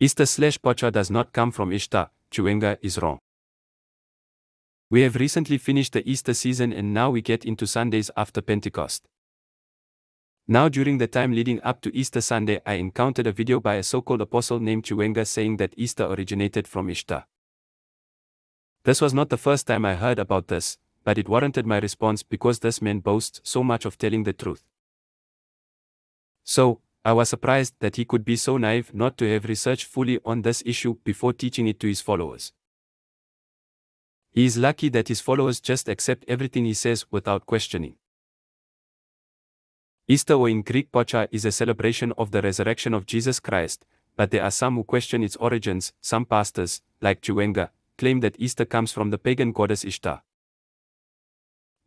Easter/Pocha does not come from Ishtar Chiwenga is wrong. We have recently finished the Easter season and now we get into Sundays after Pentecost. Now during the time leading up to Easter Sunday, I encountered a video by a so-called apostle named Chiwenga saying that Easter originated from Ishtar. This was not the first time I heard about this, but it warranted my response because this man boasts so much of telling the truth. So, I was surprised that he could be so naive not to have researched fully on this issue before teaching it to his followers. He is lucky that his followers just accept everything he says without questioning. Easter, or in Greek Pocha, is a celebration of the resurrection of Jesus Christ, but there are some who question its origins. Some pastors, like Chiwenga, claim that Easter comes from the pagan goddess Ishtar.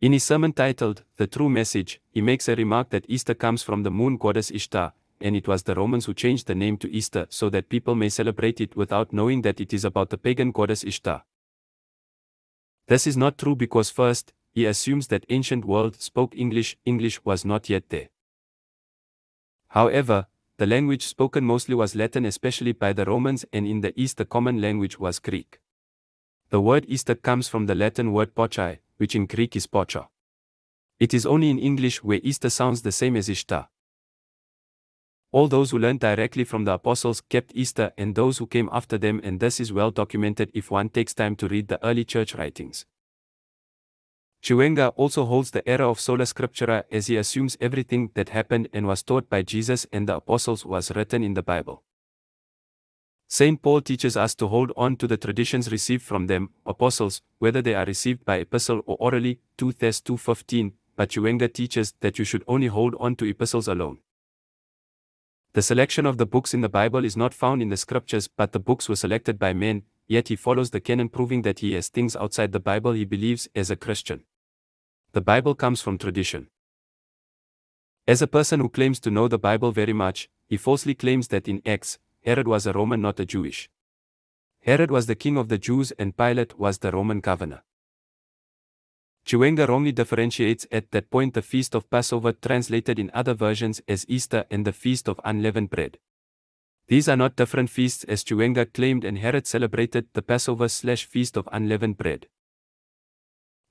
In his sermon titled, The True Message, he makes a remark that Easter comes from the moon goddess Ishtar, and it was the Romans who changed the name to Easter so that people may celebrate it without knowing that it is about the pagan goddess Ishtar. This is not true because first, he assumes that ancient world spoke English. English was not yet there. However, the language spoken mostly was Latin, especially by the Romans, and in the East the common language was Greek. The word Easter comes from the Latin word Pochai, which in Greek is Pocha. It is only in English where Easter sounds the same as Ishtar. All those who learned directly from the apostles kept Easter, and those who came after them, and this is well documented if one takes time to read the early church writings. Chiwenga also holds the error of sola scriptura, as he assumes everything that happened and was taught by Jesus and the apostles was written in the Bible. St. Paul teaches us to hold on to the traditions received from them, apostles, whether they are received by epistle or orally, 2 Thess 2:15, but Chiwenga teaches that you should only hold on to epistles alone. The selection of the books in the Bible is not found in the scriptures, but the books were selected by men, yet he follows the canon, proving that he has things outside the Bible he believes as a Christian. The Bible comes from tradition. As a person who claims to know the Bible very much, he falsely claims that in Acts, Herod was a Roman, not a Jewish. Herod was the king of the Jews and Pilate was the Roman governor. Chiwenga wrongly differentiates at that point the Feast of Passover, translated in other versions as Easter, and the Feast of Unleavened Bread. These are not different feasts as Chiwenga claimed, and Herod celebrated the Passover/Feast of Unleavened Bread.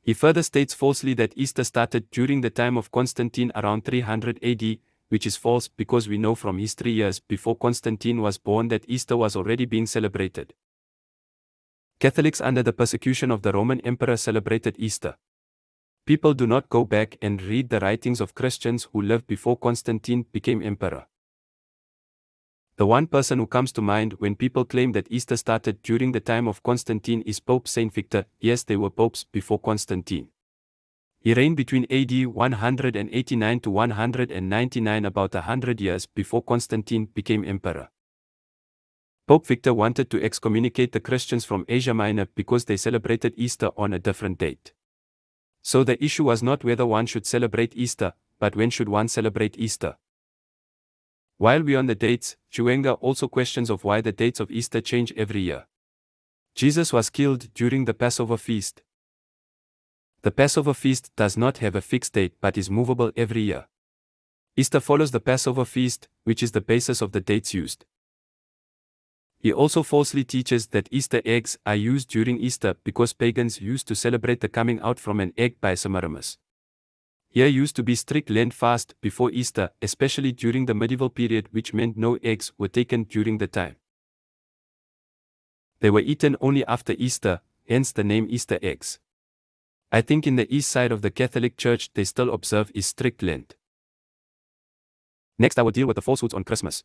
He further states falsely that Easter started during the time of Constantine around 300 AD, which is false because we know from history years before Constantine was born that Easter was already being celebrated. Catholics under the persecution of the Roman Emperor celebrated Easter. People do not go back and read the writings of Christians who lived before Constantine became emperor. The one person who comes to mind when people claim that Easter started during the time of Constantine is Pope Saint Victor. Yes, they were popes before Constantine. He reigned between AD 189 to 199, about 100 years before Constantine became emperor. Pope Victor wanted to excommunicate the Christians from Asia Minor because they celebrated Easter on a different date. So the issue was not whether one should celebrate Easter, but when should one celebrate Easter. While we're on the dates, Chiwenga also questions of why the dates of Easter change every year. Jesus was killed during the Passover feast. The Passover feast does not have a fixed date but is movable every year. Easter follows the Passover feast, which is the basis of the dates used. He also falsely teaches that Easter eggs are used during Easter because pagans used to celebrate the coming out from an egg by Semiramis. Here used to be strict Lent fast before Easter, especially during the medieval period, which meant no eggs were taken during the time. They were eaten only after Easter, hence the name Easter eggs. I think in the east side of the Catholic Church they still observe is strict Lent. Next I will deal with the falsehoods on Christmas.